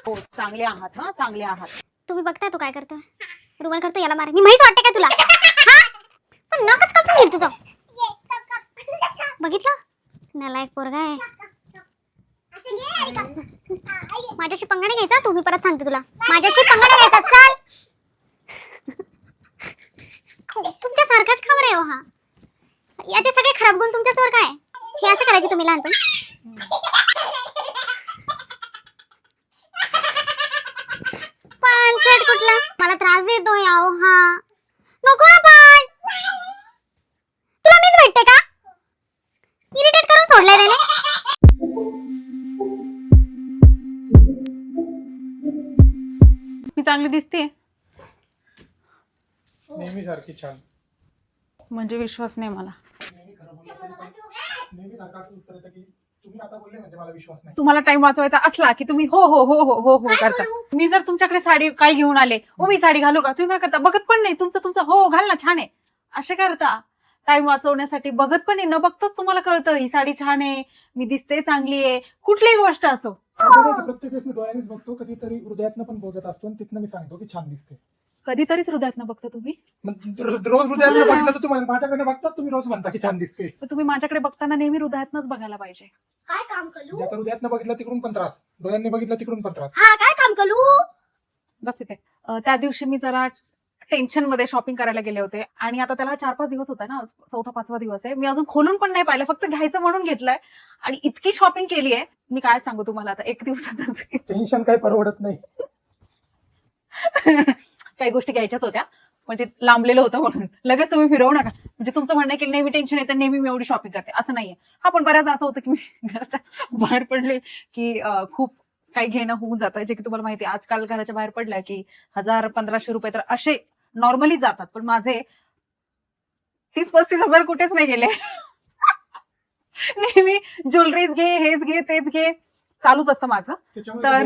हो चांगले आहात, हा चांगले आहात. तुम्ही बघताय तो काय करतो, रुमाल करतो, याला मार. मी माहीत वाटते का तुला? हा नाकच कापून घेईल तुझं. बघितलं, नालायक पोरगा आहे. माझ्याशी पंगा नाही घ्यायचा. तुम्ही परत सांगते तुला, माझ्याशी पंगा नाही घ्यायचा. चल, तुमच्या सारखाच खबर आहे हो हा. याचे सगळे खराब गुण तुमच्याच काय? हे असं करायचे तुम्ही लहानपणी? पानसट कुठला, मला त्रास देतोय अहो हा. नको ना पण, तुला मीच भेटते का? इरिटेट करून सोडलंय त्याने. मी चांगली दिसते नेहमी सारखी छान. म्हणजे विश्वास नाही मला. नेहमी सारखं असं उत्तर येतं की तुम्ही आता बोलले म्हणजे मला विश्वास नाही. तुम्हाला टाइम वाचवायचा असला की तुम्ही हो हो हो हो हो हो करता. मी जर तुमच्याकडे साडी काय घेऊन आले, ओ मी साडी घालू का, तुम्ही काय करता? बघत पण नाही. तुमचं हो घाल ना, छान आहे असे करता. टाइम वाचवण्यासाठी बघत पण नाही, न बघताच तुम्हाला कळतं ही साडी छान आहे, मी दिसते चांगली आहे, कुठलीही गोष्ट असो. प्रत्येक वेळेस मी डोळ्यानेच बघतो, कधीतरी हृदयातनं पण बघत असतो आणि तिथनं मी सांगतो की छान दिसते. कधीतरीच हृदयातनं बघता तुम्ही. रोज हृदयातनं बघितलं तर तुम्ही माझ्याकडे बघतात, तुम्ही रोज म्हणता की छान दिसते. तर तुम्ही माझ्याकडे बघताना नेहमी हृदयातनच बघायला पाहिजे. काय काम करू? ज्याचं हृदयातनं बघितलं तिकडून पण त्रास, डोळ्यांनी बघितलं तिकडून पण त्रास. हा काय काम करू? बस इथे. त्या दिवशी मी जरा टेन्शन मध्ये शॉपिंग करायला गेले होते आणि आता त्याला 4-5 दिवस होता ना, 4था-5वा दिवस आहे. मी अजून खोलून पण नाही पाहिलं, फक्त घ्यायचं म्हणून घेतलंय आणि इतकी शॉपिंग केली आहे. मी काय सांगू तुम्हाला आता, 1 दिवसातच टेन्शन काही परवडत नाही. काही गोष्टी घ्यायच्याच होत्या पण ते लांबलेलं होतं म्हणून लगेच तुम्ही फिरवू नका. म्हणजे तुमचं म्हणणं की नेहमी टेन्शन येतं, नेहमी मी एवढी शॉपिंग करते, असं नाहीये. हा पण बऱ्याच असं होतं की मी घराच्या बाहेर पडले की खूप काही घेणं होऊन जातं, जे की तुम्हाला माहिती आहे. आजकाल घराच्या बाहेर पडलं की 1000-1500 रुपये तर असे नॉर्मली जातात, पण माझे 30-35 हजार कुठेच नाही गेले. नेहमी ज्वेलरीज घे, हेच घे, तेच घे, चालूच असतं माझं. त्याच्यामुळे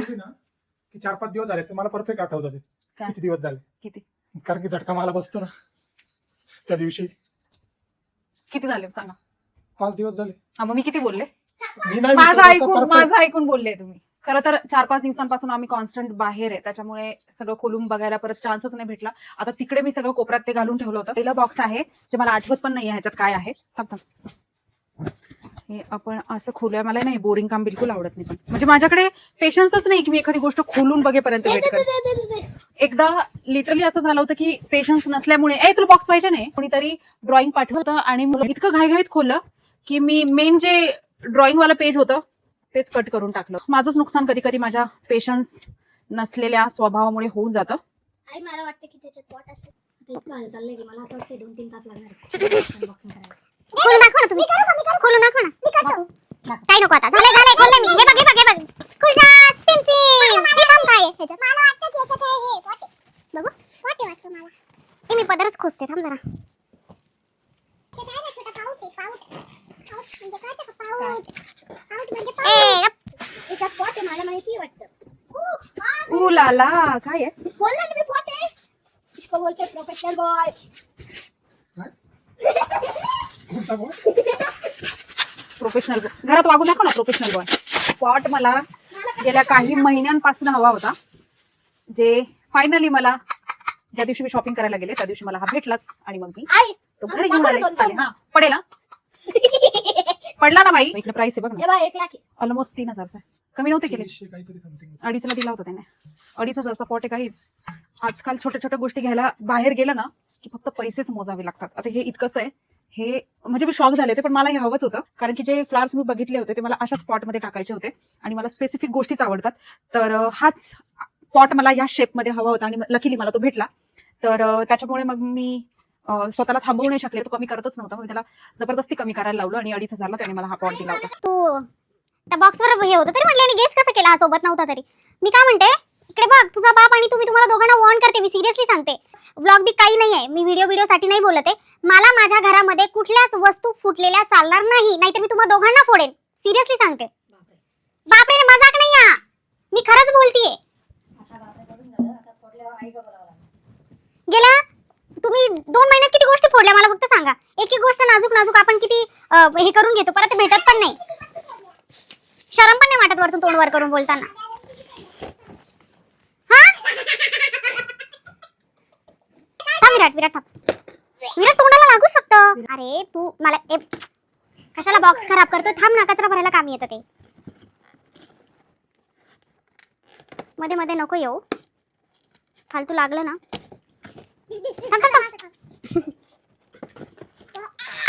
की 4-5 दिवस झाले मला परफेक्ट आठवतात. किती दिवस झाले? किती? कारण की झटका मला बसतो ना त्या दिवशी. किती झाले सांगा? 5 दिवस झाले. हा मग मी किती बोलले? मी नाही माझं ऐकून बोलले तुम्ही. खरं तर 4-5 दिवसांपासून आम्ही कॉन्स्टंट बाहेर आहे, त्याच्यामुळे सगळं खोलून बघायला परत चान्सच नाही भेटला. आता तिकडे मी सगळं कोपऱ्यात ते घालून ठेवलं होतं. पहिला बॉक्स आहे जे मला आठवत पण नाही ह्याच्यात काय आहे. हे आपण असं खोलूया. मला नाही बोरिंग काम बिलकुल आवडत नाही, पण म्हणजे माझ्याकडे पेशन्सच नाही की मी एखादी गोष्ट खोलून बघेपर्यंत वेट करते. एकदा लिटरली असं झालं होतं की पेशन्स नसल्यामुळे तुला बॉक्स पाहिजे नाही, कोणीतरी ड्रॉइंग पाठवलं आणि इतकं घाईघाईत खोललं की मी मेन जे ड्रॉइंग वाला पेज होतं तेच कट करून टाकलं. माझंच नुकसान कधी कधी माझ्या पेशन्स नसलेल्या स्वभावामुळे होऊन जातं. मला वाटतं की त्याच्यात पॉट असेल. इतकं हाल चाललंय की मला असं वाटतं 2-3 तास लागणार. खोलून दाखवा ना तुम्ही. खोलून दाखवा ना. काय नको आता, झालंय खोलले मी. हे बघ खुर्च्या सिम सिम. हे काम काय आहे ह्याच्यात? मला वाटतं की ह्याच्यात आहे हे पॉट. बघू पॉट वाटतं मला. हे मी पदरच खोसते, थांब जरा. ते काय रे छोटा पाऊच आहे, पाऊच म्हणजे काय ते पाऊच म्हणजे पाऊच. याच्यात पॉट आहे, मला माहिती वाटतं. ऊ लाला काय आहे? बोल ना तुम्ही पॉट आहे. इसको बोलते प्रोफेशनल बॉय. प्रोफेशनल घरात वागू दाखव ना प्रोफेशनल बॉय. पॉट मला गेल्या काही महिन्यांपासून हवा होता, जे फायनली मला ज्या दिवशी मी शॉपिंग करायला गेले त्या दिवशी मला हा भेटलाच आणि मग मी तो घरी घेऊन आले. हा पडेल, पडला ना बाई. इकडे प्राइस आहे बघ ना, 1 लाख ऑलमोस्ट 3000चा. कमी नव्हते केले. काहीतरी समथिंग 2.5ला दिला होता त्याने. 2.5 पॉट आहे काहीच. आजकाल छोट्या छोट्या गोष्टी घ्यायला बाहेर गेलं ना की फक्त पैसेच मोजावे लागतात. आता हे इतकंच आहे, हे म्हणजे मी शॉक झाले होते, पण मला हे हवंच होतं कारण की जे फ्लावर्स मी बघितले होते ते मला अशाच पॉटमध्ये टाकायचे होते आणि मला स्पेसिफिक गोष्टीच आवडतात. तर हाच पॉट मला या शेपमध्ये हवा होता आणि लकीली मला तो भेटला. तर त्याच्यामुळे मग मी स्वतःला थांबवू नाही शकले. तो कमी करतच नव्हता, मी त्याला जबरदस्ती कमी करायला लावलं आणि 2,500ला त्याने मला हा पॉट दिला होता. तू त्या बॉक्सवर हे होतं तरी म्हटलं गेस कसं केला, हा सोबत नव्हता तरी. मी काय म्हणते, इकडे बघ, तुझा बाप आणि तुम्हाला दोघांना वॉर्न करते. मी सिरियसली सांगते, व्लॉग बी काही नाहीये, मी व्हिडिओ साठी नाही बोलत आहे. मला माझ्या घरामध्ये कुठल्याच वस्तू फुटलेल्या चालणार नाही, नाहीतर मी तुम्हाला दोघांना फोडेन. सिरियसली सांगते. बापरे मजाक नाही हा, मी खरंच बोलतीये. गेला तुम्ही 2 महिन्यात किती गोष्टी फोडल्या मला फक्त सांगा. एक गोष्ट नाजूक नाजूक आपण किती हे करून घेतो, परत भेटत पण नाही. शरम पण नाही वाटत वरतून तोंड वर करून बोलताना. विराट तोंडाला लागू शकतं. अरे तू मला कशाला बॉक्स खराब करतोय? थांब ना, कचरा भरायला काम येतं ते. मध्ये मध्ये नको येऊ, फालतू लागलं ना. थांब, थांब, थांब.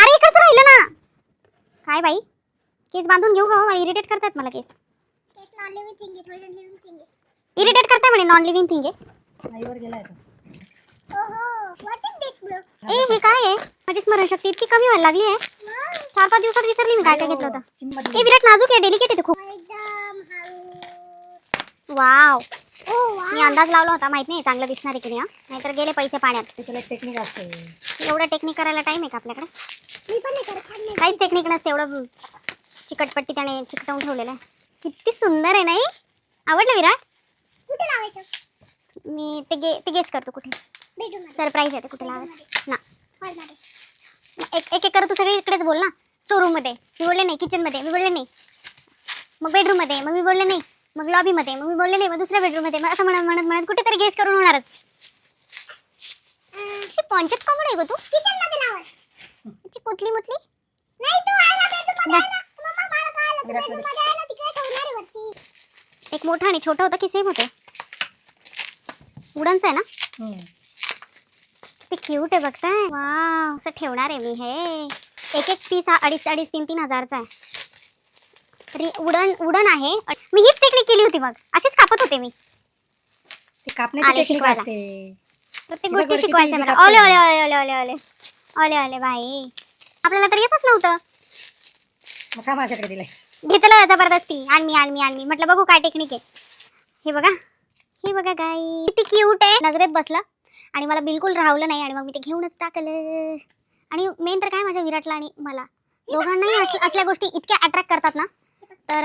अरे इकडचं राहिलं ना. काय बाई, केस बांधून घेऊ का? मला इरिटेट करतात मला केस. इरिटेट करताय म्हणे. नॉन लिव्हिंग थिंग आहे. ए हे काय आहे? माझी स्मरणशक्ती इतकी कमी व्हायला लागली आहे. 4-5 दिवसात विसरली मी काय काय घेतलं होतं. ए विराट नाजूक आहे, डेलिकेट आहे ते खूप. वाव, मी अंदाज लावला होता. माहित नाही चांगलं दिसणार आहे की नाही. नाहीतर गेले पैसे पाण्यात. टेक्निक असते. एवढं टेक्निक करायला टाइम आहे का आपल्याकडे? काहीच टेक्निक नसते. एवढं चिकटपट्टी त्याने चिकटवून ठेवलेलं आहे. किती सुंदर आहे नाही? आवडलं विराट? कुठे लावायचं? मी ते गेस करतो कुठे. सरप्राईज आहे ते कुठे लावायचं ना. एक कर. तू सगळी इकडेच बोल ना. स्टोर रूम मध्ये मी बोलले नाही, किचन मध्ये मी बोलले नाही, मग बेडरूम मध्ये मग मी बोलले नाही, मग लॉबी मध्ये मग मी बोलले नाही, मग दुसऱ्या बेडरूम मध्ये. मग असं म्हणत म्हणत म्हणत कुठेतरी गेस करून होणारच. अशी पंचायत कॉमेडी आहे ग तू. किचन मध्ये लावा. कुठली मुतली नाही तू. एक मोठा आणि छोटा होता की सेम होते? वुडनचं आहे ना? ते क्यूट आहे बघताय. वाव, असं ठेवणार आहे मी हे. एक पीस हा 2,500-3,000 हजारचा आहे. वुडन आहे. मी हीच टेक्निक केली होती. मग अशीच कापत होते मी. आले शिकवायला. प्रत्येक गोष्टी शिकवायचं मला. ओले ओले ओले ओले ओले ओले ओले ओले भाई, आपल्याला तर येतच नव्हतं. मग का माझ्याकडे दिलंय? घेतलं जबरदस्ती. आणि म्हटलं बघू काय टेक्निक आहे. हे बघा गाई, किती क्यूट आहे. नजरेत बसलं आणि मला बिलकुल राहवलं नाही. आणि मग मी ते घेऊनच टाकलं. आणि मेन तर काय, माझ्या विराटला आणि मला दोघांनाही असल्या गोष्टी इतक्या अट्रॅक्ट करतात ना. तर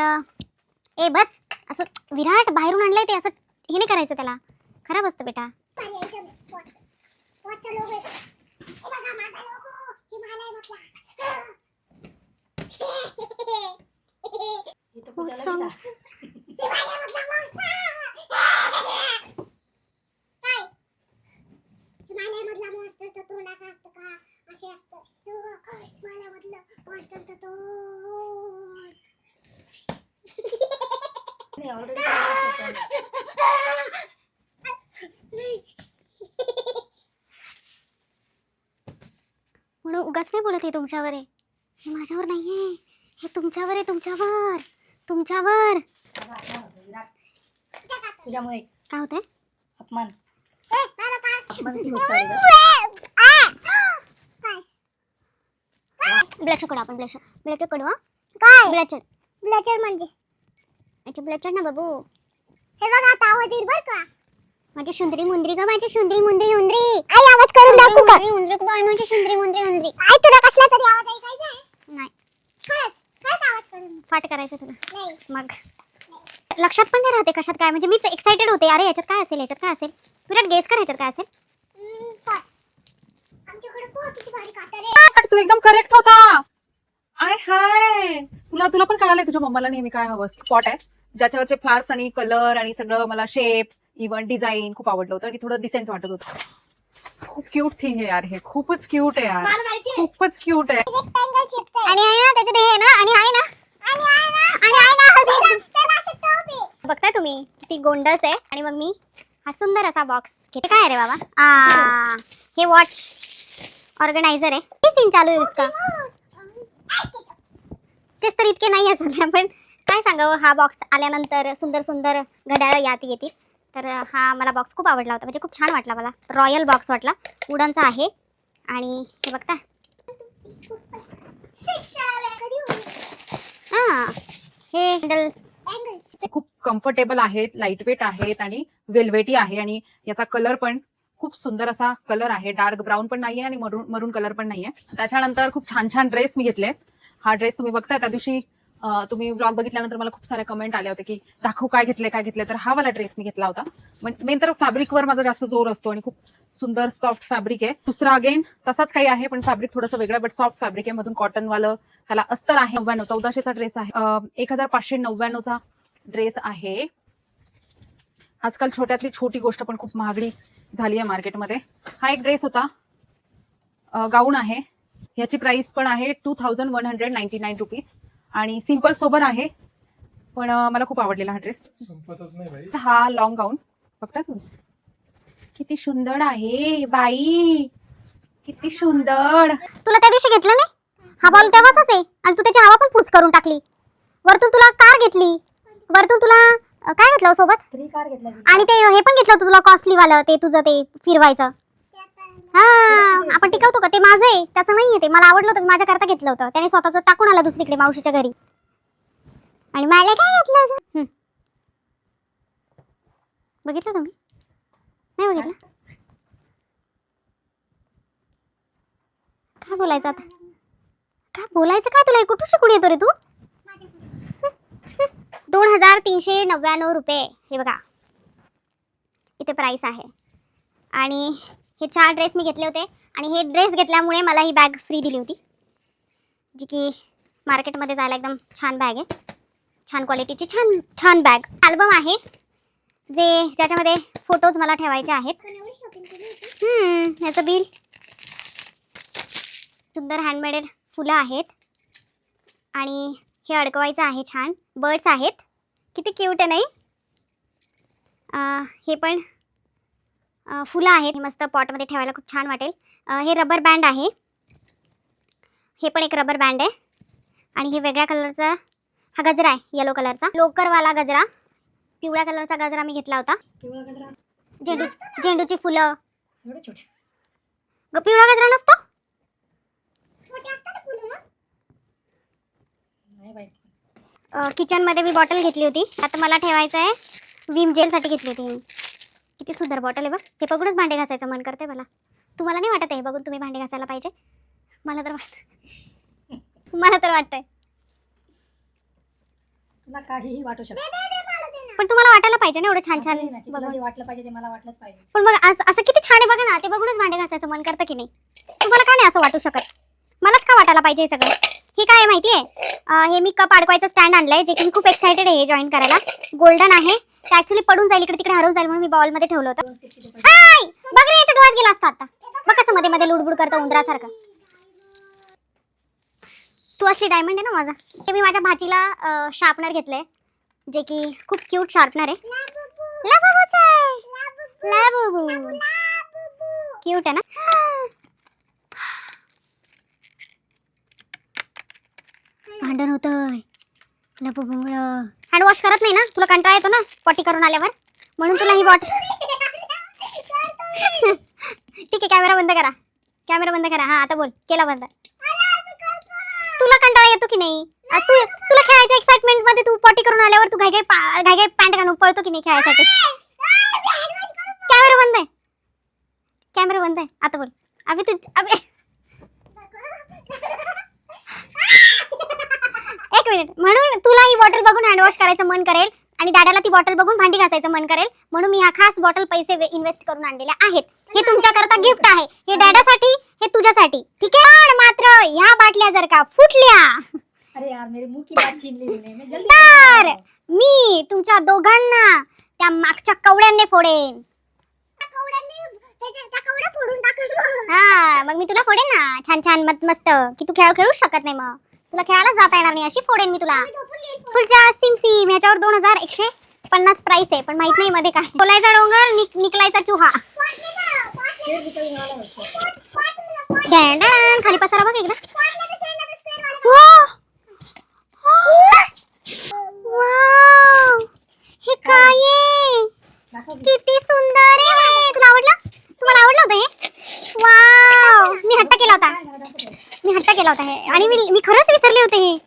बस असं विराट बाहेरून आणलंय ते असं हे नाही करायचं. त्याला खराब असतं बेटा. म्हणून उगाच नाही बोलत. हे तुमच्यावर आहे, हे माझ्यावर नाहीये. हे तुमच्यावर आहे. तुमच्यावर तुझ्यामुळे काय होतंय? अपमान. ब्लशर कडू आपण. ब्लशर कडू. काय ब्लचर म्हणजे? अच्छा ब्लचर ना बाबू. हे बघा आता आवाज येईल बरं का. माझी सुंदरी मुंदरी ग, माझी सुंदरी मुंदरी उंदरी. आई आवाज करून दाखवू का? उंदरी बाय, माझी सुंदरी मुंदरी उंदरी. आई तुला कसला तरी आवाज ऐकायचा आहे? नाही. खरंच आवाज करून फाट करायचं तुला? नाही. मग लक्षात पण नाही राहते कशात काय. म्हणजे मीच एक्साइटेड होते. अरे याच्यात काय असेल. विराट गेस कर याच्यात काय असेल. तू एकदम करेक्ट होता. आय हाय, तुला पण कळालंय तुझ्या मम्माला नेहमी काय हवं असतं. पॉट आहे ज्याच्यावरचे फ्लावर्स आणि कलर आणि सगळं मला शेप इव्हन डिझाईन खूप आवडलं होतं आणि थोडं डिसेंट वाटत होतं. खूप क्यूट थिंग आहे यार. हे खूपच क्यूट आहे यार. खूपच क्यूट आहे. आणि आहे ना त्याच्यात हे ना. आणि आहे ना. बघताय तुम्ही ती गोंडस आहे. आणि मग मी हा सुंदर असा बॉक्स घेते. काय रे बाबा? हे वॉच ऑर्गनायझर आहे. हे सीन चालू आहे उसका. तेच तर इतके नाही असत. पण काय सांगावं, हा बॉक्स आल्यानंतर सुंदर घड्याळ यात येतील. तर हा मला बॉक्स खूप आवडला होता. म्हणजे खूप छान वाटला मला. रॉयल बॉक्स वाटला. वुडनचा आहे. आणि हे बघता हे हँडल्स ते खूप कम्फर्टेबल आहेत, लाईट वेट आहेत आणि वेल्वेटी आहे. आणि याचा कलर पण खूप सुंदर असा कलर आहे. डार्क ब्राऊन पण नाहीये आणि मरून कलर पण नाहीये. त्याच्यानंतर खूप छान ड्रेस मी घेतले. हा ड्रेस तुम्ही बघताय. त्या दिवशी तुम्ही ब्लॉग बघितल्यानंतर मला खूप सारे कमेंट आले होते की दाखव काय घेतले. तर हा वाला ड्रेस मी घेतला होता. मेन तर फॅब्रिकवर माझा जास्त जोर असतो आणि खूप सुंदर सॉफ्ट फॅब्रिक आहे. दुसरा अगेन तसाच काही आहे पण फॅब्रिक थोडंसं वेगळं बट सॉफ्ट फॅब्रिक आहे. मधून कॉटन वालं त्याला अस्तर आहे. 1400चा ड्रेस आहे. 1599चा ड्रेस आहे. आजकाल छोट्यातली छोटी गोष्ट पण खूप महागडी झाली आहे मार्केटमध्ये. हा एक ड्रेस होता गाऊन आहे. ह्याची प्राइस पण आहे 2199 रुपीज आणि सिंपल सोबर आहे. पण मला खूप आवडलेला हा ड्रेस. संपतच नाही भाई. हा लॉंग गाऊन बघता तुम्ही किती सुंदर आहे बाई, किती सुंदर. तुला त्या दिवशी घेतलं नाही हा बॉल तेव्हाच आहे आणि तू त्याची हवा पण पुस करून टाकली. वरतून तुला कार घेतली, वरतून तुला काय घेतलं हो सोबत, 3 कार घेतला आणि ते हे पण घेतलं होतं तुला कॉस्टली वालं ते तुझं ते फिरवायचं. हा आपण टिकवतो का ते माझं आहे त्याचं नाहीये ते. मला आवडलं होतं माझ्या करता घेतलं होतं त्याने स्वतःच टाकून आला दुसरीकडे मावशीच्या घरी. आणि मला काय घेतलं होतं? बघितलं तुम्ही नाही बघितलं? काय बोलायचं आता, काय बोलायचं काय तुला, कुठून शिकून येतो रे तू? 2399 रुपये हे बघा इथे प्राइस आहे. आणि हे 4 ड्रेस मी घेतले होते आणि हे ड्रेस घेतल्यामुळे मला ही बॅग फ्री दिली होती, जी की मार्केटमध्ये जायला एकदम छान बॅग आहे, छान क्वालिटीची छान छान बॅग. अल्बम आहे ज्याच्यामध्ये फोटोज मला ठेवायचे आहेत. ह्याचं बिल, सुंदर हँडमेडेड फुलं आहेत आणि हे अडकवायचं आहे, छान बर्ड्स आहेत, किती क्यूट आहे नाही. हे पण फुलं आहेत, मस्त पॉटमध्ये ठेवायला खूप छान वाटेल. हे रबर बँड आहे, हे पण एक रबर बँड आहे. आणि हे वेगळ्या कलरचा हा गजरा आहे, येलो कलरचा लोकरवाला गजरा. पिवळ्या कलरचा गजरा मी घेतला होता. पिवळा गजरा झेंडूची फुलं. एवढे छोटे पिवळा गजरा नसतो, नाही बाई. किचन मध्ये मी बॉटल घेतली होती, आता मला ठेवायचं आहे विम जेल साठी घेतली होती. किती सुंदर बॉटल आहे बघ. हे बघूनच भांडे घासायचं मन करते मला. तुम्हाला नाही वाटत आहे बघून तुम्ही भांडे घासायला पाहिजे? मला तर वाटतंय. तुला काहीही वाटू शकतं, पण तुम्हाला वाटायला पाहिजे ना एवढं छान छान नाही, तुला बघून. जे वाटलं पाहिजे ते मला वाटलंच पाहिजे. पण मग असं किती छान आहे बघा ना, ते बघूनच भांडे घासायचं मन करतं की नाही? तुम्हाला का नाही असं वाटू शकत? मलाच का वाटायला पाहिजे हे सगळं? हे काय आहे माहितीये, हे मी कप अडकवायचं स्टँड आणलंय, जे की मी खूप एक्साइटेड आहे हे जॉईन करायला. गोल्डन आहे, ते ऍक्च्युली पडून जाईल, इकडे तिकडे हरवून जाईल म्हणून मी बॉल मध्ये ठेवलं होतं. 260 रुपये. हाय बघ रे, याच्या डोळ्यात गेला असता आता. बघ कसं मध्ये मध्ये लुडबुड करतं उंदरासारखं. तू असली डायमंड आहे ना माझा. हे मी माझ्या भाचीला शार्पनर घेतलंय, जे की खूप क्यूट शार्पनर आहे. लाबुबू क्यूट आहे ना. भांडण होतंय लबुबुंगळ. हँड वॉश करत नाही ना, तुला कंटाळा येतो ना पॉटी करून आल्यावर, म्हणून तुला ही बॉटल. ठीक आहे, कॅमेरा बंद करा, कॅमेरा बंद करा. हा आता बोल, केला बंद. तुला कंटाळा येतो की नाही? तुला खेळायच्या एक्साइटमेंट मध्ये तू पॉटी करून आल्यावर तू घाई घाई पॅन्ट घालून पळतो की नाही खेळायसाठी? कॅमेरा बंद आहे, कॅमेरा बंद आहे. आता बोल. अभि एक मिनिट. म्हणून तुला ही बॉटल बघून हँडवॉश करायचं मन करेल आणि दादाला ती बॉटल बघून भांडी घासायचं मन करेल, म्हणून मी हा खास बॉटल पैसे इन्व्हेस्ट करून आणलेले आहेत. हे तुमच्याकरता गिफ्ट आहे, हे डॅडासाठी, हे तुझ्यासाठी, ठीक आहे? पण मात्र ह्या बाटल्या जर का फुटल्या अरे यार, मेरी मुंह की बात छीन ली तूने. मैं जल्दी तर मी तुमच्या दोघांना त्या मागच्या कवड्यांनी फोडेन. हा मग मी तुला फोडेन ना, छान छान मस्त, की तू खेळ खेळूच शकत नाही. मग तुला खेळायला जाता येणार नाही, अशी फोडेन मी तुला. पुढच्या सिम ह्याच्यावर 2150 प्राइस आहे, पण माहित नाही मध्ये काय. बोलायचा डोंगर निकलायचा चुहा. शेर बिचारी वाला होता. खाली पसारा बघ एकदा. वाव, हे काय आहे? दाखव की. किती सुंदर आहे. तुला आवडलं? तुम्हाला आवडलं होतं हे? वाव, मी हट्ट केला होता, काय दाखव ते. मी हट्ट केला होता हे. आणि मी खरंच विसरले होते हे,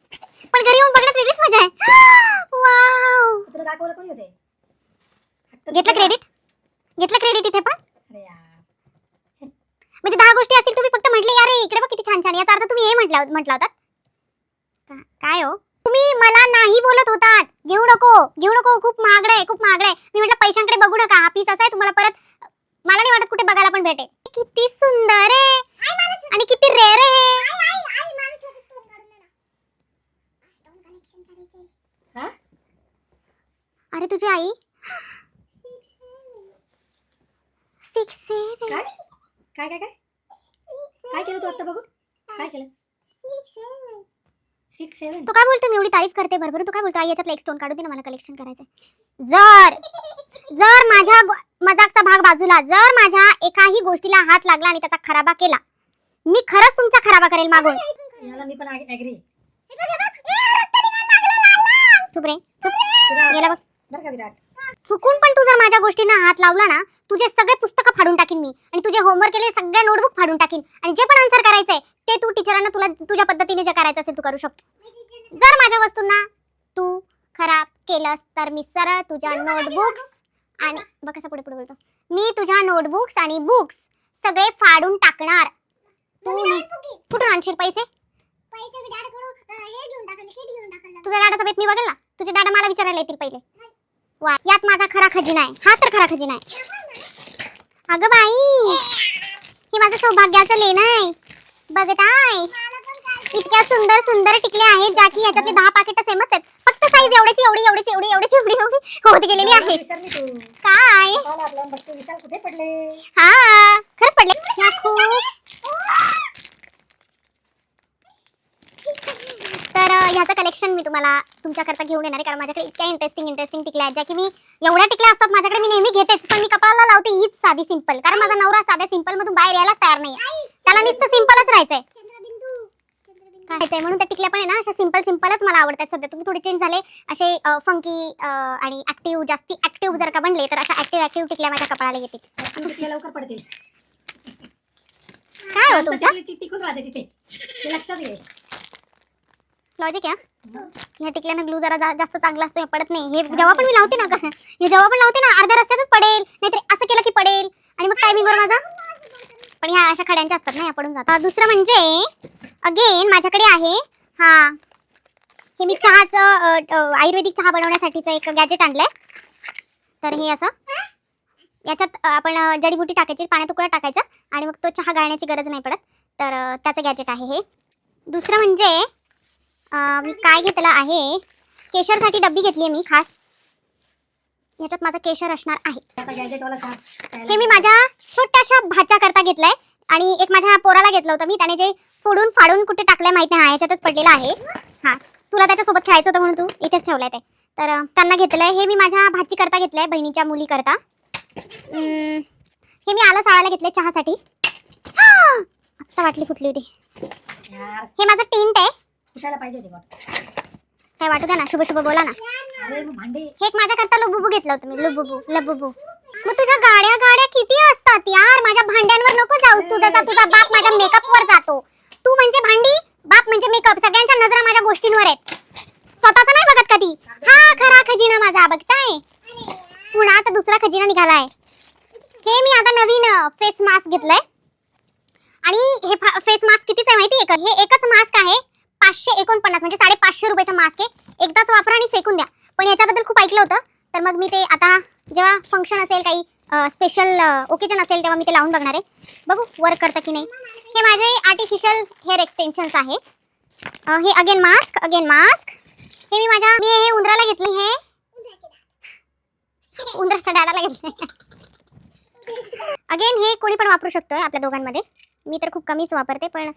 पण घरी येऊन बघण्यात वेगळीच मजा आहे. वाव, तुला दाखवलं कोणी होते? हट्ट घेतलं तुला. क्रेडिट इथे पण. अरे यार, म्हणजे 10 गोष्टी असतील, तुम्ही फक्त म्हटले यार इकडे बघ किती छान छान. याचा अर्थ तुम्ही हे म्हटला होतात काय हो? तुम्ही मला नाही बोलत होतात घेऊ नको, खूप महागड आहे, खूप महागड आहे. मी म्हटलं पैशांकडे बघू नका, हा पीस असा आहे, तुम्हाला परत मला नाही वाटत कुठे बघायला पण भेटेल. किती सुंदर आहे आणि किती रेअर आहे. हा? अरे तुझी आई 6 काय काय काय काय काय केलं तू आता बघू काय केलं 6 7 तू काय बोलतो मी एवढी तारीफ करते बरोबर तू काय बोलतो आई याच्यातला एक स्टोन काढू दे ना मला कलेक्शन करायचंय जर माझ्या मजाकचा भाग बाजूला जर माझ्या एकाही गोष्टीला हात लागला आणि त्याचा खराबा केला मी खरंच तुमचा खराबा करेल मागून याला मी पण ऍग्री चुप रे चुप गेला बघ बरं का विराट चुकून पण तू जर माझ्या गोष्टींना हात लावला ना तुझे सगळे पुस्तकं फाडून टाकीन मी आणि तुझे होमवर्क केले सगळ्या नोटबुक फाडून टाकीन आणि जे पण आन्सर करायचंय ते तू टीचरांना तुला तुझ्या पद्धतीने जे करायचं असेल तू करू शकतो जर माझ्या वस्तूंना तू खराब केलंस तर मी सरळ तुझ्या नोटबुक्स आणि बघ कसा पुढे पुढे बोलतो मी तुझ्या नोटबुक्स आणि बुक्स सगळे फाडून टाकणार तू कुठून आणशील पैसे तुझ्या डाडाचा बेत मी बघेल ना तुझे डाडा मला विचारायला येतील पहिले वा यात माझा खरा खजिना आहे हा तर खरा खजिना आहे अगं बाई हे माझं सौभाग्याचं लेणं आहे बघताय इतक्या सुंदर सुंदर टिकले आहेत ज्या की याच्यातले 10 पाकिट सेमच आहेत फक्त साईज एवढीची एवढी एवढीची एवढी एवढीची एवढी एवढी होत गेलेली आहे विसरली तू काय पावला आपला बघतो विचार कुठे पडले हा खरंच पडले या खूप तर ह्याचं कलेक्शन मी तुम्हाला तुमच्याकरता घेऊन येणार आहे कारण माझ्याकडे इतक्या इंटरेस्टिंग टिकल्या आहेत ज्या की मी एवढ्या टिकल्या असतात माझ्याकडे मी नेहमी घेतेच पण मी कपाळाला लावते हीच साधी सिंपल कारण माझा नवरा साध्या सिंपल मधून बाहेर यायलाच तयार नाही त्याला नुसतं सिंपलच राहायचंय काय म्हणून त्या टिकल्या पण आहे ना अशा सिंपलच मला आवडतात सध्या तुम्ही थोडे चेंज झाले असे फंकी आणि ऍक्टिव्ह जास्ती ऍक्टिव्ह जर का बनले तर अशा ऍक्टिव्ह टिकल्या माझ्या कपाळाला येतील टिकल्या लवकर पडतील काय हो तुमचं टिकून राहते तिथे ते लक्षात घे लॉजिक या ह्या टिकल्यानं ग्लू जरा जास्त चांगला असतो हे पडत नाही हे जेव्हा पण मी लावते ना हे जेव्हा पण लावते ना अर्ध्या रस्त्यातच पडेल नाहीतर असं केलं की पडेल आणि मग टायमिंगवर माझा पण ह्या अशा खड्यांच्या असतात ना या पडून जातात दुसरं म्हणजे अगेन माझ्याकडे आहे हा हे मी चहाचं आयुर्वेदिक चहा बनवण्यासाठीचं एक गॅजेट आणलंय तर हे असं याच्यात आपण जडीबुटी टाकायची पाण्यात उकळा टाकायचा आणि मग तो चहा गाळण्याची गरज नाही पडत तर त्याचं गॅजेट आहे हे दुसरं म्हणजे मी काय घेतलं आहे केशरसाठी डब्बी घेतली आहे मी खास याच्यात माझा केशर असणार आहे आता गॅजेटवाला चहा हे मी माझ्या छोट्याशा भाच्या करता घेतलंय आणि एक माझ्या पोराला घेतलं होतं मी त्याने जे फोडून फाडून कुठे टाकलंय माहिती नाही याच्यातच पडलेलं आहे हा तुला त्याच्यासोबत खेळायचं होतं म्हणून तू इथेच ठेवलंय ते तर त्यांना घेतलंय हे मी माझ्या भाची करता घेतलंय बहिणीच्या मुली करता हे मी आला साळाला घेतलंय चहासाठी आत्ता वाटली फुटली होती यार हे माझं टिंट आहे कुशाला पाहिजे होती बघ काय वाटू द्या ना शुभ शुभ बोला ना अरे मग भांडी हे एक माझ्याकरता लुबुबू घेतलं होतं मी लबुबू मग तुझ्या गाड्या किती असतात यार माझ्या भांड्यांवर नको जाऊस तुझा बाप माझ्या मेकअपवर जातो तू म्हणजे भांडी बाप म्हणजे मेकअप सगळ्यांच्या नजरा माझ्या गोष्टींवर आहेत स्वतःचा नाही बघत कधी हा खरा खजिना माझा बघताय पुन्हा आता दुसरा खजिना निघालाय हे मी आता नवीन फेस मास्क घेतलंय आणि हे फेस मास्क कितीच आहे माहिती आहे का हे एकच मास्क आहे 549 म्हणजे 550 रुपयाचा मास्क आहे एकदाच वापरा आणि फेकून द्या पण याच्याबद्दल खूप ऐकलं होतं तर मग मी ते आता जेव्हा फंक्शन असेल काही स्पेशल ओकेजन असेल तेव्हा मी ते लावून बघणार आहे बघू वर्क करतं की नाही हे माझे आर्टिफिशियल हेअर एक्सटेन्शन्स आहे हे अगेन मास्क हे मी हे उंदराला घेतली हे उंदराच्या डाळाला घेतले अगेन हे कोणी पण वापरू शकतोय आपल्या दोघांमध्ये मी तर खूप कमीच वापरते पण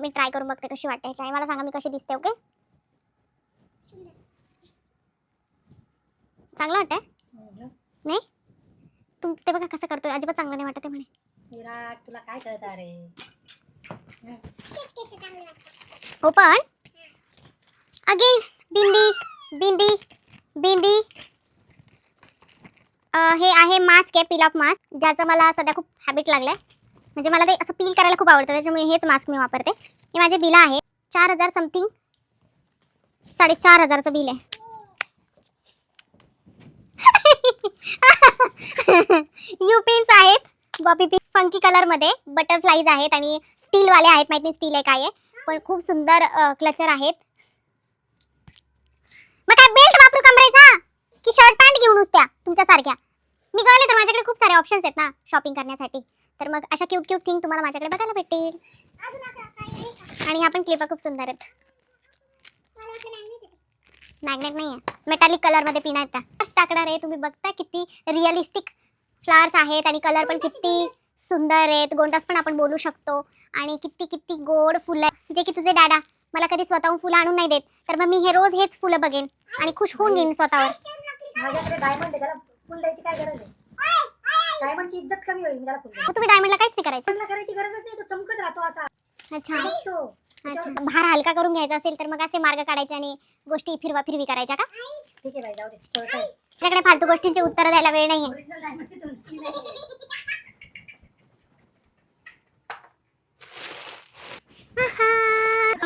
मी ट्राय करून बघते कशी वाटते चाय मला सांगा मी कशी दिसते ओके चांगलं वाटतंय नाही ते बघा कसं करतोय अजिबात चांगलं नाही वाटत म्हणे विराट तुला काय कळतं अरे हो पण अगेन बिंदी हे आहे मास्क आहे पील ऑफ मास्क ज्याचं मला सध्या खूप हॅबिट लागलंय म्हणजे मला ते असं पील करायला खूप आवडतं त्याच्यामुळे हेच मास्क मी वापरते हे माझे बिल आहे 4000 समथिंग 4500चं बिल आहे यू पिन्स आहेत बॉबी पिन फंकी कलर मध्ये बटरफ्लाईज आहेत आणि स्टील वाले आहेत माहिती नाही स्टील आहे काय आहे पण खूप सुंदर क्लचर आहेत मग काय बेल्ट वापरू कमरेचा की शर्ट पॅन्ट घेऊन उसत्या तुमच्यासारख्या मी कळले तर माझ्याकडे खूप सारे ऑप्शन्स आहेत ना शॉपिंग करण्यासाठी तर मग अशा क्यूट थिंग तुम्हाला माझ्याकडे बघायला भेटतील आणि ह्या पण क्लिपा खूप सुंदर आहेत मॅग्नेट नाही आहे मेटालिक कलर मध्ये पिन आहेत त्या टाकणार आहे तुम्ही बघता किती रिअलिस्टिक फ्लावर्स आहेत आणि कलर पण किती सुंदर आहेत गोंडास पण आपण बोलू शकतो आणि किती किती गोड फुलं आहे, जे की तुझे डाडा मला कधी स्वतःहून फुलं आणून नाही देत. तर मग मी हे रोज हेच फुलं बघेन आणि खुश होऊन घेईन स्वतःवर. माझ्याकडे डायमंड आहे, त्याला फुल द्यायची काय गरज आहे? डायमंडची इज्जत कमी होईल त्याला फुल द्यायला. मग तुम्ही डायमंडला काहीच नाही करायचं. डायमंडला करायची गरजच नाही, तो चमकत राहतो असा. अच्छा तो अच्छा, भार हलका करून घ्यायचा असेल तर मग असे मार्ग काढायचे आणि गोष्टी फिरवी करायच्या का? ठीक आहे बाई, जाऊ दे. त्याच्याकडे फालतू गोष्टींची उत्तर द्यायला वेळ नाहीये. ओरिजिनल डायमंड ती तुमची नाहीये.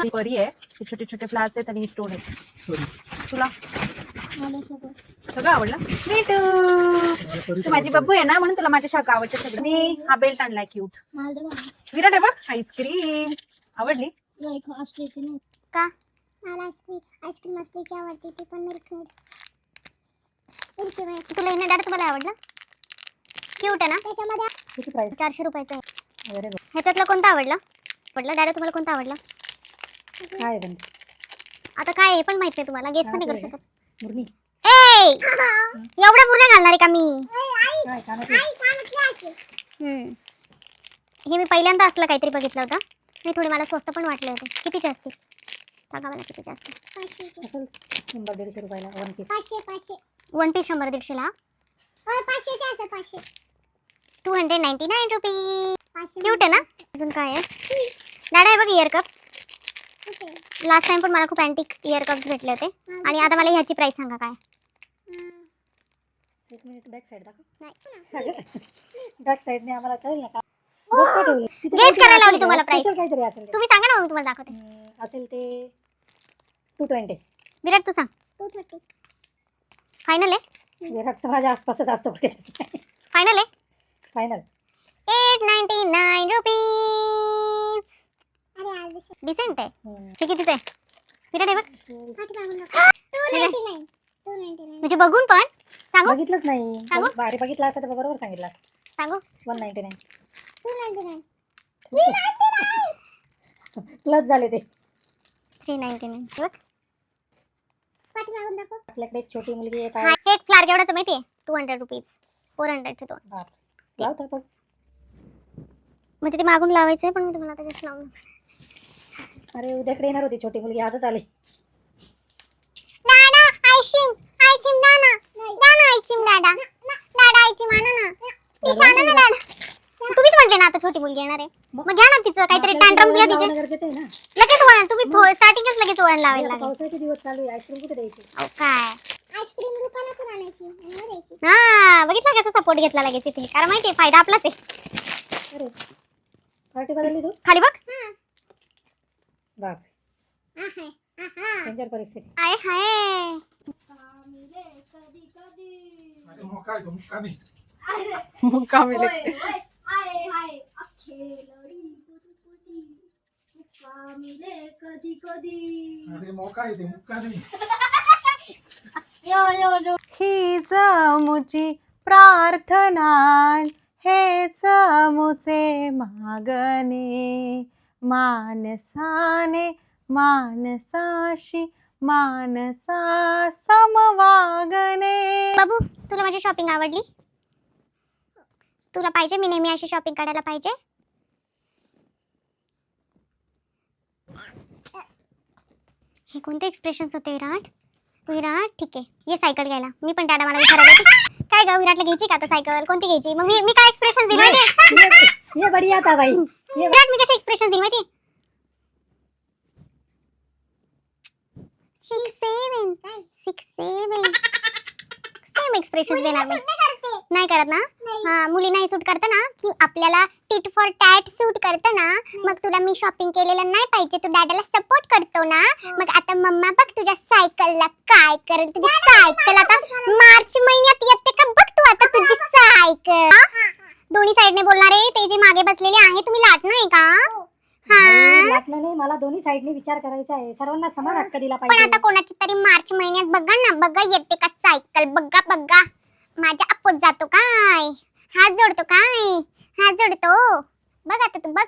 ही परी आहे, हे छोटे छोटे फ्लावर्स आहेत आणि ही स्टोन आहे. तुला सगळं आवडलं? भेटू. तू माझी बब्बू आहे ना, म्हणून तुला माझ्या शाखा आवडते सगळं. मी हा बेल्ट आणलाय क्यूट. विराट आहे बघ, आईस्क्रीम आवडली. का? मला आईस्क्रीम असल्याची आवडते, ती पण मिल्क तुला हे डायरेक्ट तुम्हाला आवडलं? क्यूट आहे ना? त्याच्यामध्ये किती प्राइस? 400 रुपयाचं आहे. अरे बाई, ह्याच्यातलं कोणतं आवडलं? डायरेक्ट तुम्हाला कोणतं आवडलं? काय पण आता काय हे पण माहित नाही तुम्हाला, गेस पण नाही करू शकत. मुरनी ए एवढ्या पूर्ण घालणार आहे का मी? काय कानातली? हे मी पहिल्यांदा असलं काहीतरी बघितलं होतं आणि थोडे मला स्वस्त पण वाटले होते. कितीचे असतील सांगा मला, कितीचे असतील? असेल 100-150 रुपयाला वन पीस. 1 पीस 100-150 ला? 299 रुपीज. क्यूट आहे ना? अजून काय आहे? दादा आहे बघ, इयर कप्स. लास्ट टाइम पण मला खूप अँटिक इयर कप्स भेटले होते आणि आता मला ह्याची प्राइस सांगा काय? एक मिनिट, बॅक साइड दाखव. नाही. बॅक साइडने आम्हाला कळेल ना का? बघ ठेवली. Guess करायला लावली तुम्हाला price. स्पेशल काहीतरी असेल ते. तुम्ही सांगा ना, मग मी तुम्हाला दाखवते. असेल ते 220. विराट तू सांग. 230 फायनल आहे? विराट तर माझ्या आसपासच असतो कुठे. फायनल आहे? Final 899 rupees. डिसेंट आहे. हे कितीच आहे? विराट आहे बघ. म्हणजे बघून पण सांगू बघितलंच नाही. सांगू? भारी बघितलं असतं तर बरोबर सांगितलं. सांगू 199 प्लस झाले ते. 399 बघ. आपल्याकडे एक छोटी मुलगी येत हा आहे. एक फ्लावर केवढाचं माहितीये? 200 रुपीज. 400 चे 2. बाप. लावतो बघ. म्हणजे ते मागून लावायचंय पण मी तुम्हाला आता जस्ट लावून. अरे उद्याकडे येणार होती छोटी मुलगी, आजच आली. दादा आईशिम दादा दादा आईशिम दादा दादा आईशिम आणा ना. ईशाना ना दादा. तुम्हीच म्हटले ना आता छोटी मुलगी येणार आहे, मग घ्या ना तिचं काहीतरी टँट्रम्स घ्या तिचे. लावणं गरजेचं आहे ना. लगेच वळण तुम्ही स्टार्टिंगच लगेच वळण लावायला लागेल. पावसाचे दिवस चालू आहे, आईस्क्रीम कुठे द्यायची? अहो काय आईस्क्रीम दुकानातून आणायची. हा बघितलं कसं सपोर्ट घेतला लगेच इथे, कारण माहितीये फायदा आपलाच आहे. अरे पार्टी बदलली तू? खाली बघ. बाप, डेंजर परिस्थिती. आय हाय अरे मग काय तो मुक्का नाही. मुक्कामी ले. अरे मग काय ते मुक्का नाही. हीच मुची प्रार्थना, हेच मुचे मागणे, मानसाने मानसाशी मानसा समवागणे. बाबू तुला माझी शॉपिंग आवडली? तुला पाहिजे मी नेहमी अशी शॉपिंग करायला पाहिजे? हे कोणते एक्सप्रेशन्स होते विराट? विराट ठीक आहे, ये सायकल घ्यायला. मी पण दादा मला विचारायला होती काय ग विराटला घ्यायची का आता सायकल? कोणती घ्यायची? मग मी काय एक्सप्रेशन दिले माहिती? ये बढिया था भाई. ये विराट मी कसे एक्सप्रेशन दिले माहिती? 6-7 सेम एक्सप्रेशन देणार मी. नाही करत ना? हा मुली नाही सूट करत ना, की आपल्याला टिट फॉर टॅट सूट करतं ना. मग तुला मी शॉपिंग केलेलं नाही पाहिजे, तू डॅडाला सपोर्ट करतो ना. मग आता मम्मा बघ तुझ्या सायकलला काय करेल. तुझी सायकल आता मार्च महिन्यात येते का बघ तू आता तुझी सायकल. दोन्ही साइडने बोलणारे ते जे मागे बसलेले आहे तुम्ही लाटणं का? भाई, लाटणं नाही, मला दोन्ही साइडने विचार करायचा आहे. सर्वांना समान हक्क दिला पण पाहिजे. आता कोणाची तरी मार्च महिन्यात बघा ना, बघा येते का सायकल. बघा बघा माझ्या अपोत जातो काय, हात जोडतो काय, हात जोडतो. बघ आता तू बघ,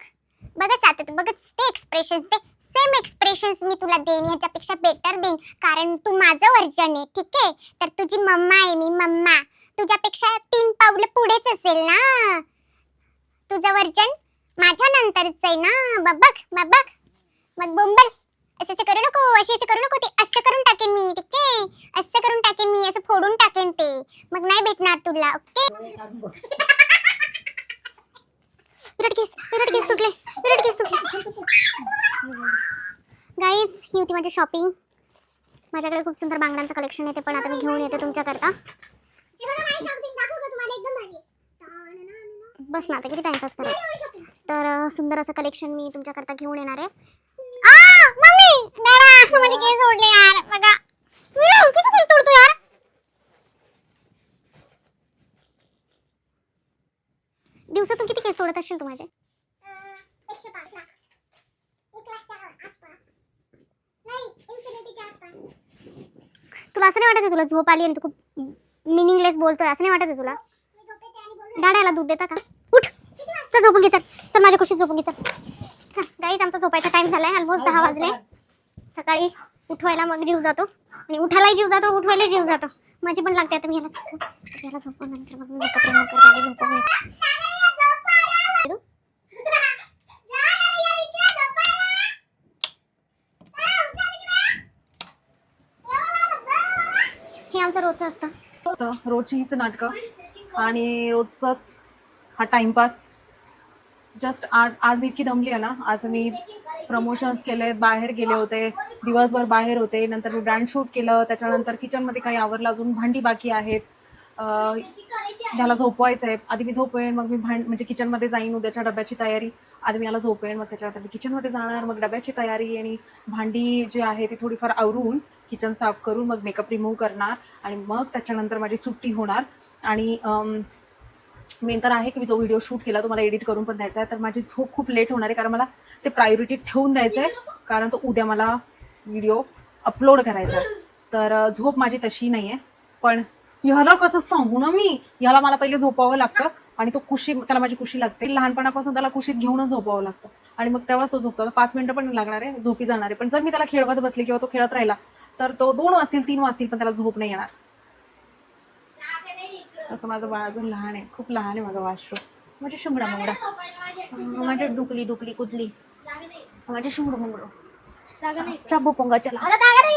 बघच आता तू बघच. ते एक्सप्रेशन्स ते सेम एक्सप्रेशन्स मी तुला देईन, ह्याच्यापेक्षा बेटर देईन, कारण तू माझं वर्जन आहे. ठीक आहे, तर तुझी मम्मा आहे मी. मम्मा तुझ्यापेक्षा 3 पावलं पुढेच असेल ना. तुझं वर्जन माझ्या नंतरच आहे ना. बघ मग बोंबल असं करू नको, असे करू नको. ते असं करून टाकेन मी, ठीक आहे? असं करून टाकेन मी, असं फोडून टाकेन ते. मग नाही भेटणार तुला, ओके? विराट केस तुटले. गाईज, ही होती माझी शॉपिंग. माझ्याकडे खूप सुंदर बांगड्यांचं कलेक्शन येते, पण आता मी घेऊन येते तुमच्याकरता. बस ना, आता किती टाइमपास करायचं. तर सुंदर असं कलेक्शन मी तुमच्याकरता घेऊन येणार आहे. मम्मी डॅडा माझे केस ओढले यार. बघा किती केस तोडतो यार. दिवसातून किती केस तोडत असशील तू माझे? 105 लाख 1 लाखच्या आसपास नाही इन्फिनिटीच्या आसपास. तुला असं नाही वाटत तुला झोप आली आणि तू खूप मिनिंगलेस बोलतोय? असं नाही वाटत तुला? दादाला दूध देता का? उठ चल झोपून घे. चल माझ्या खुशीत झोपून घे. चल गाईज, आमचा झोपायचा टाइम झालाय. ऑलमोस्ट 10 वाजले. सकाळी उठवायला मग जीव जातो आणि उठायला जीव जातो, उठवायला जीव जातो. माझी पण लागते. आता मी याला झोपवून नंतर मग मी मेकअप रिमूव्ह करते आणि झोपवून हे आमचं रोजचं असतं. रोजची हीच नाटकं आणि रोजचाच हा टाइमपास. जस्ट आज मी इतकी दमली आहे ना. आज मी प्रमोशन्स केले, बाहेर गेले होते, दिवसभर बाहेर होते. नंतर मी ब्रँड शूट केलं. त्याच्यानंतर किचनमध्ये काही आवरलं, अजून भांडी बाकी आहेत. ज्याला झोपवायचं आहे आधी मी झोपेन, मग मी म्हणजे किचनमध्ये जाईन. उद्याच्या डब्याची तयारी आधी मी याला झोपेन, मग त्याच्यानंतर मी किचनमध्ये जाणार, मग डब्याची तयारी आणि भांडी जी आहे ती थोडीफार आवरून किचन साफ करून मग मेकअप रिमूव्ह करणार आणि मग त्याच्यानंतर माझी सुट्टी होणार. आणि मेन तर आहे की मी जो व्हिडिओ शूट केला तो मला एडिट करून पण द्यायचा आहे. तर माझी झोप खूप लेट होणार आहे, कारण मला ते प्रायोरिटी ठेवून द्यायचं आहे, कारण तो उद्या मला व्हिडिओ अपलोड करायचा आहे. तर झोप माझी तशी नाही आहे. पण ह्याला कसं सांगू ना मी, ह्याला मला पहिले झोपावं लागतं आणि तो त्याला माझी कुशी लागते. लहानपणापासून त्याला कुशीत घेऊनच झोपावं लागतं आणि मग तेव्हाच तो झोपतो. 5 मिनिटं पण लागणार आहे, झोपी जाणार आहे. पण जर मी त्याला खेळवत बसले किंवा तो खेळत राहिला तर तो 2 वाजतील 3 वाजतील पण त्याला झोप नाही येणार. तसं माझं बाळ अजून लहान आहे, खूप लहान आहे माझं वाशरू. माझी शिंगडा मुंगडा, माझी डुकली कुदली, माझी शिंगडू मुंगडू चाबू पोंगा. चला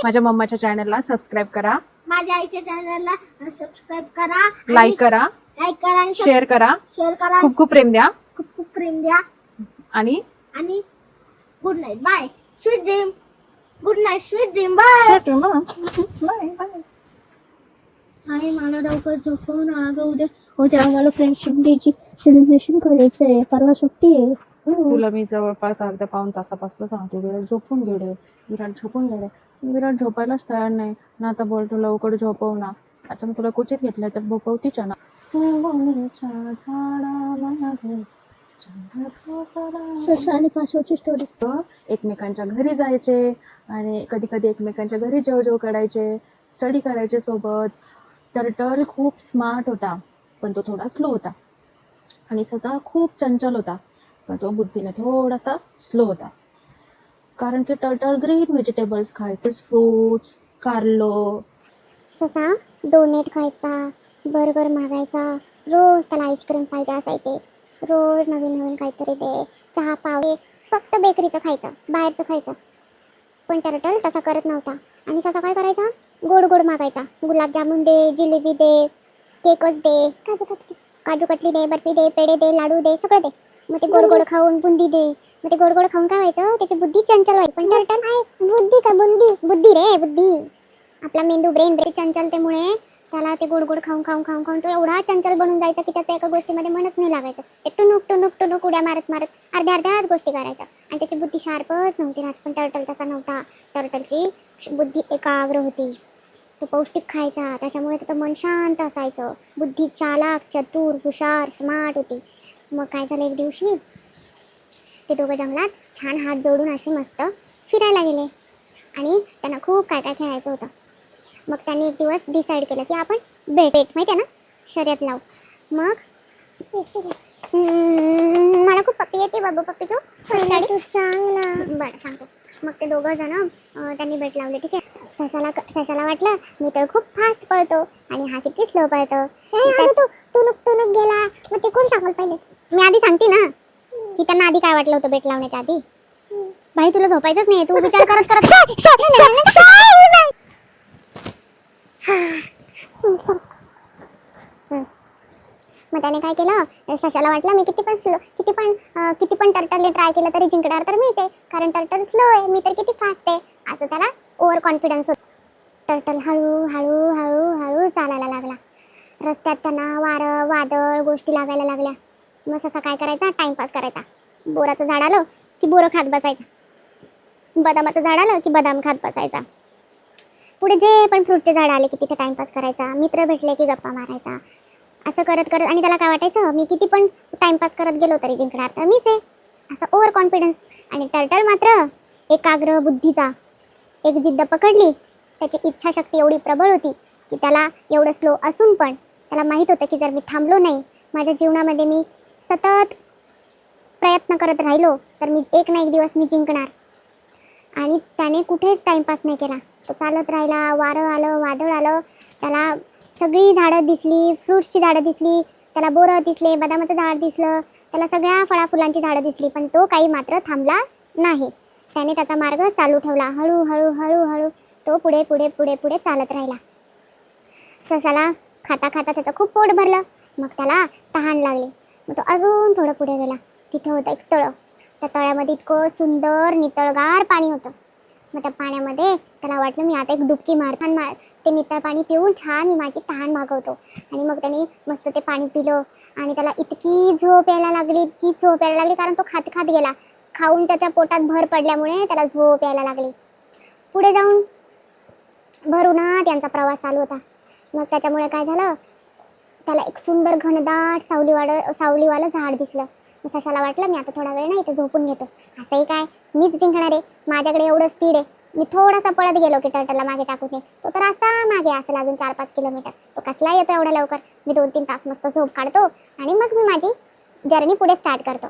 माझ्या मम्माच्या चॅनलला सबस्क्राईब करा, माझ्या आईच्या चॅनलला सबस्क्राइब करा, लाईक करा आणि शेअर करा, खूप खूप प्रेम द्या खूप प्रेम द्या आणि good night bye sweet dream. Good night sweet dream bye. आणि मला लवकर झोपवून उद्या आम्हाला फ्रेंडशिप डेची सेलिब्रेशन करायचं आहे. परवा सुट्टी आहे. तुला मी जवळपास अर्ध्या पाऊण तासापासून सांगते विराट झोपून गेले, विराट झोपून गेले. विराट झोपायलाच तयार नाही ना. आता बोल तू लवकर झोपव ना. आता मी तुला कुचित घेतलंय तर झोपवतीच ना. ससा आणि कासवाची स्टोरी. एकमेकांच्या घरी जायचे आणि कधी कधी एकमेकांच्या घरी जेव करायचे, स्टडी करायचे सोबत. टर्टल खूप स्मार्ट होता पण तो थोडा स्लो होता आणि ससा खूप चंचल होता पण तो बुद्धीने थोडासा स्लो होता. कारण की टर्टल ग्रीन व्हेजिटेबल्स खायचे, फ्रूट्स, कारलो. ससा डोनेट खायचा, बर्गर मागायचा, रोज त्याला आईस्क्रीम पाहिजे असायचे, रोज नवीन काहीतरी दे, चहा पाव. फक्त बेकरीचं खायचं, बाहेरचं खायचं. पण टर्टल तसा करत नव्हता. आणि ससा काय करायचा, गोड मागायचा. गुलाबजामुन दे, जिलेबी दे, केकच दे, काजू कतली दे, बर्फी दे, पेढे दे, लाडू दे, सगळं दे. मग ते गोड खाऊन बुंदी दे. मग ते गोड खाऊन काय व्हायचं, त्याची बुद्धी चंचल व्हायची. पण टर्टल बुद्धी का बुद्धी रे बुद्धी. आपला मेंदू ब्रेन चंचलतेमुळे त्याला ते गोड खाऊन तो एवढा चंचल बनून जायचा की त्याचं एका गोष्टीमध्ये मनच नाही लागायचं. ते टुनुक उड्या मारत अर्ध्याच गोष्टी करायचं आणि त्याची बुद्धी शार्पच नव्हती राहत. पण टर्टल तसा नव्हता. टर्टलची बुद्धी एकाग्र होती. तो पौष्टिक खायचा, त्याच्यामुळे त्याचं मन शांत असायचं. बुद्धी चालाक, चतुर, हुशार, स्मार्ट होती. मग काय झालं, एक दिवशी ते दोघं जंगलात छान हात जोडून असे मस्त फिरायला गेले आणि त्यांना खूप काय खेळायचं होतं. मग त्यांनी एक दिवस डिसाईड केलं की आपण बेट माहिती आहे ना, शर्यत लावू. मग मला खूप पप्पी येते बाबू. पप्पी तू सांग ना. बरं सांगतो. मग ते दोघं जण त्यांनी बेट लावले. ठीक आहे. सशाला वाटलं मी तर खूप फास्ट पळतो आणि हा किती स्लो पळतो. टुनुक गेला. मग ते कोण सांगल पहिले, मी आधी सांगते ना. की त्यांना आधी काय वाटलं होतं बेट लावण्याच्या आधी? भाई तुला झोपायचंच नाही, तू विचार करत करत मग त्याने काय केलं, सशाला वाटलं मी किती पण टर्टलने ट्राय केलं तरी जिंकणार तर मीच आहे, कारण टर्टल स्लो आहे, मी तर किती फास्ट आहे, असं त्याला ओव्हर कॉन्फिडन्स होता. टर्टल हळू हळू हळू हळू चालायला लागला. रस्त्यात त्यांना वारं वादळ गोष्टी लागायला लागल्या. मग ससा काय करायचा, टाइमपास करायचा. बोराचं झाड आलं की बोरं खात बसायचा, बदामाचं झाड आलं की बदाम खात बसायचा. पुढे जे पण फ्रूटचे झाड आले की तिथे टाइमपास करायचा, मित्र भेटले की गप्पा मारायचा. असं करत करत, आणि त्याला काय वाटायचं, मी किती पण टाइमपास करत गेलो तरी जिंकणार तर मीच आहे, असं ओव्हर कॉन्फिडन्स. आणि टर्टल मात्र एकाग्र बुद्धीचा, एक जिद्द पकडली. त्याची इच्छाशक्ती एवढी प्रबळ होती की त्याला एवढं स्लो असून पण त्याला माहीत होतं की जर मी थांबलो नाही, माझ्या जीवनामध्ये मी सतत प्रयत्न करत राहिलो तर मी एक ना एक दिवस मी जिंकणार. आणि त्याने कुठेच टाइमपास नाही केला. तो चालत राहिला. वारं आलं, वादळ आलं, त्याला सगळी झाडं दिसली, फ्रूट्सची झाडं दिसली, त्याला बोरं दिसले, बदामाचं झाड दिसलं, त्याला सगळ्या फळाफुलांची झाडं दिसली, पण तो काही मात्र थांबला नाही. त्याने त्याचा मार्ग चालू ठेवला. हळूहळू हळूहळू तो पुढे पुढे पुढे पुढे चालत राहिला. ससाला खाता खाता त्याचं खूप पोट भरलं. मग त्याला तहान लागली. मग तो अजून थोडं पुढे गेला. तिथे होतं एक तळं. त्या तळ्यामध्ये इतकं सुंदर नितळगार पाणी होतं. मग त्या पाण्यामध्ये त्याला वाटलं मी आता एक डुबकी मारताना ते नितळ पाणी पिऊन छान मी माझी तहान भागवतो. आणि मग त्याने मस्त ते पाणी पिलं आणि त्याला इतकी झोप यायला लागली, कारण तो खात खात गेला. खाऊन त्याच्या पोटात भर पडल्यामुळे त्याला झोप यायला लागली. पुढे जाऊन भरूनात यांचा प्रवास चालू होता. मग त्याच्यामुळे काय झालं, त्याला एक सुंदर घनदाट सावलीवालं झाड दिसलं. मग सशाला वाटलं मी आता थोडा वेळ ना इथे झोपून घेतो. असंही काय, मीच जिंकणार आहे, माझ्याकडे एवढं स्पीड आहे. मी थोडासा पळत गेलो की टर्टलला मागे टाकून ये. तो तर असा मागे असेल अजून 4-5 किलोमीटर. तो कसला येतो एवढ्या लवकर. मी 2-3 तास मस्त झोप काढतो आणि मग मी माझी जर्नी पुढे स्टार्ट करतो.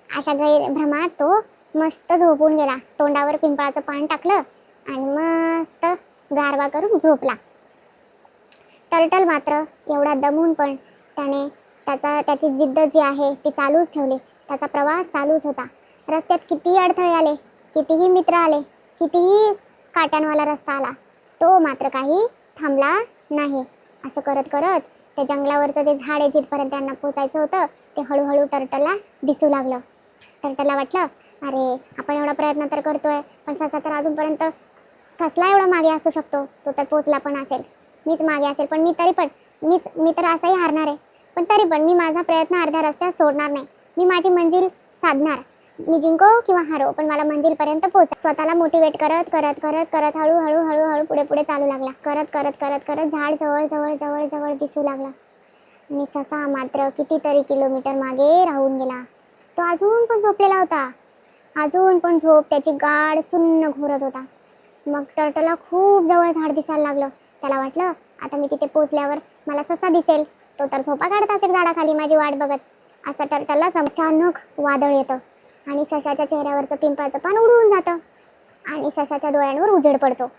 अशा भ्रमात तो मस्त झोपून गेला. तोंडावर पिंपळाचं पान टाकलं आणि मस्त गारवा करून झोपला. टर्टल मात्र एवढा दमून पण त्याने त्याची जिद्द जी आहे ती चालूच ठेवली. त्याचा प्रवास चालूच होता. रस्त्यात कितीही अडथळे आले, कितीही मित्र आले, कितीही काट्यांवाला रस्ता आला, तो मात्र काही थांबला नाही. असं करत करत त्या जंगलावरचं जे झाड आहे जिथपर्यंत त्यांना पोचायचं होतं ते हळूहळू टर्टलला दिसू लागलं. टर्टलला वाटलं अरे आपण एवढा प्रयत्न तर करतोय, पण ससा तर अजूनपर्यंत कसला एवढा मागे असू शकतो. तो तर पोचला पण असेल, मीच मागे असेल, पण मी तर असाही हारणार आहे. पण तरी पण मी माझा प्रयत्न अर्ध्या रस्त्यात सोडणार नाही. मी माझी मंजिल साधणार. मी जिंको किंवा हारो, पण मला मंजिलपर्यंत पोहोचा. स्वतःला मोटिवेट करत करत करत करत हळूहळू हळूहळू पुढे पुढे चालू लागला. करत करत करत करत झाड जवळ जवळ जवळ जवळ दिसू लागला. आणि ससा मात्र कितीतरी किलोमीटर मागे राहून गेला. तो अजून पण झोपलेला होता. अजून पण झोप त्याची गाढ सुन्न घोरत होता. मग टर्टलला खूप जवळ झाड दिसायला लागलं. त्याला वाटलं आता मी तिथे पोचल्यावर मला ससा दिसेल. तो तर झोपा काढत असेल झाडाखाली माझी वाट बघत. असं टर्टलला अचानक वादळ येतं आणि सशाच्या चेहऱ्यावरचं पिंपळाचं पान उडून जातं आणि सशाच्या डोळ्यांवर उजेड पडतो.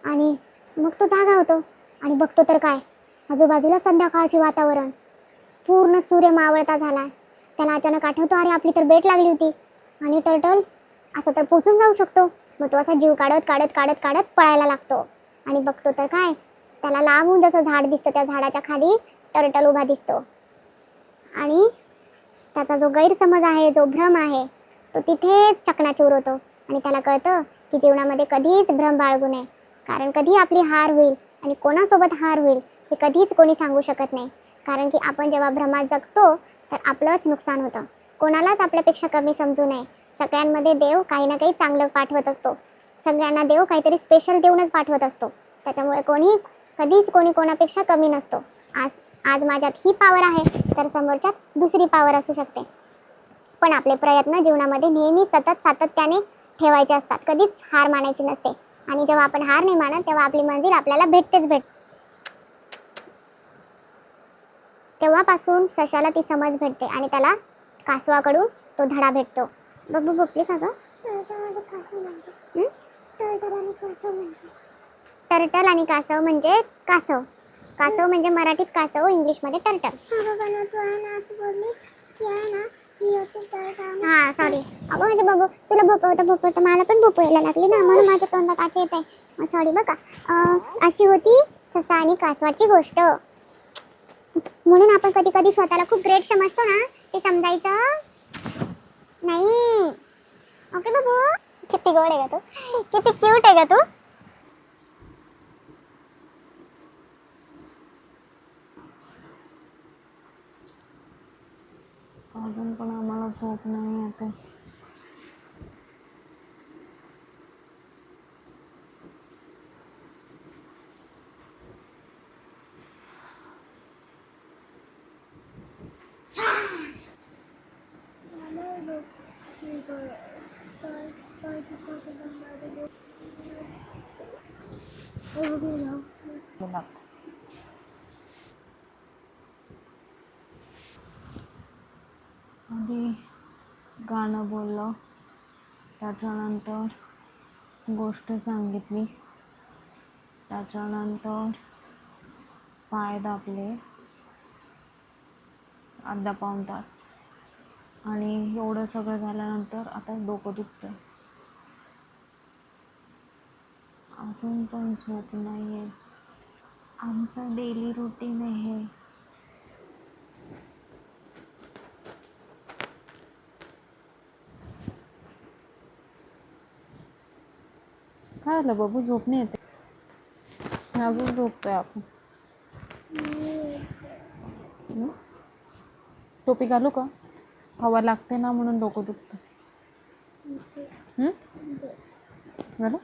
आणि मग तो जागा होतो आणि बघतो तर काय, आजूबाजूला संध्याकाळचे वातावरण, पूर्ण सूर्य मावळता झाला. त्याला अचानक आठवतो अरे आपली तर बेट लागली होती आणि टर्टल असं तर पोचून जाऊ शकतो. मग तो असा जीव काढत काढत काढत काढत पळायला लागतो आणि बघतो तर काय, त्याला लांबून जसं झाड दिसतं त्या झाडाच्या खाली टर्टल उभा दिसतो. आणि त्याचा जो गैरसमज आहे, जो भ्रम आहे, तो तिथेच चकणाचूर होतो. आणि त्याला कळतं की जीवनामध्ये कधीच भ्रम बाळगू नये, कारण कधी आपली हार होईल आणि कोणासोबत हार होईल हे कधीच कोणी सांगू शकत नाही. कारण की आपण जेव्हा भ्रमात जगतो तर आपलंच नुकसान होतं. कोणालाच आपल्यापेक्षा कमी समजू नये. सगळ्यांमध्ये देव काही ना काही चांगलं पाठवत असतो. सगळ्यांना देव काहीतरी स्पेशल देऊनच पाठवत असतो. त्याच्यामुळे कधीच कोणी कोणापेक्षा कमी नसतो. आज माझ्यात ही पॉवर आहे तर समोरच्यात दुसरी पॉवर असू शकते. पण आपले प्रयत्न जीवनामध्ये नेहमी सातत्याने ठेवायचे असतात. कधीच हार मानायची नसते. आणि जेव्हा आपण हार नाही मानत तेव्हा आपली मंजिल आपल्याला भेटते. तेव्हापासून सशाला ती समज भेटते आणि त्याला कासवाकडून तो धडा भेटतो. बघू भोपली का गं? टर्टल आणि कासव म्हणजे कासव म्हणजे मराठीत कासव, इंग्लिशमध्ये टर्टल. तू आहे ना असं बोललीस की आहे ना हा सॉरी. अगं म्हणजे बाबू तुला भोपवतं मला पण भोपू यायला लागली ना, म्हणून माझ्या तोंडात आचे येत आहे. सॉरी बघा. अशी होती ससा आणि कासवाची गोष्ट. म्हणून आपण कधी कधी स्वतःला खूप ग्रेट समजतो ना, ते समजायचं नाही. ओके बाबू. किती गोड आहे का तू, किती क्यूट आहे का तू. अजून पण आम्हाला झोप नाही येते. आधी गाणं बोललं, त्याच्यानंतर गोष्ट सांगितली, त्याच्यानंतर पाय दाबले अर्धा पाऊण तास, आणि एवढं सगळं झाल्यानंतर आता डोकं दुखतं. अजून पण झोप नाही आहे. आमचं डेली रुटीन आहे हे. काय झालं बाबू, झोप नाही येते? अजून झोपतोय आपण. टोपी घालू का? हवा लागते ना म्हणून डोकं दुखतं. घालू?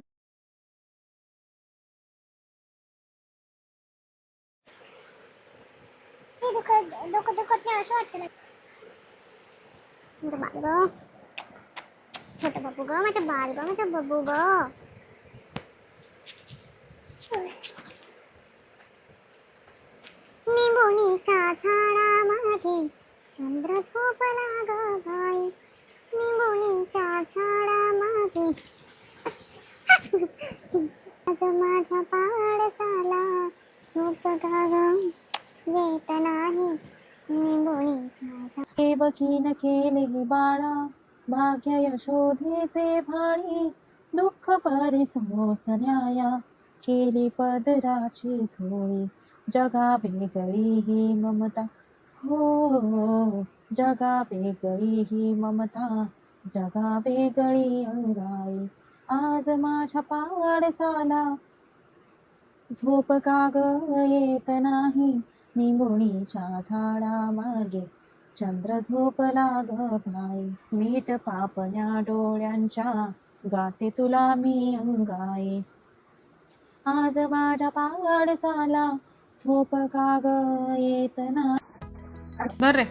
डोकं दुखत नाही असं वाटतं ना. बाल ग, छोटं बाबू ग, माझं बाल ग, माझं बाबू ग. निंबोणीच्या झाडामागे चंद्र झोपला ग बाई. निंबोणीच्या झाडामागे आज माझ्या पाडसाला झोप गाग येत नाही. निंबोणीच्या सेवकीन केले बाळा, भाग्य यशोधेचे भाळी, दुःख परिसोसऱ्याया केली पदराची झोळी. जगा वेगळी ही ममता, हो जगा वेगळी ही ममता, जगा वेगळी अंगाई. आज माझ्या पाडसाला झोप काग येत नाही. निंबोणीच्या झाडामागे चंद्र झोपला ग बाई. मीठ पापण्या डोळ्यांच्या गाते तुला मी अंगाई. आज माझ्या पाडसाला झोप काग येत नाही. बरं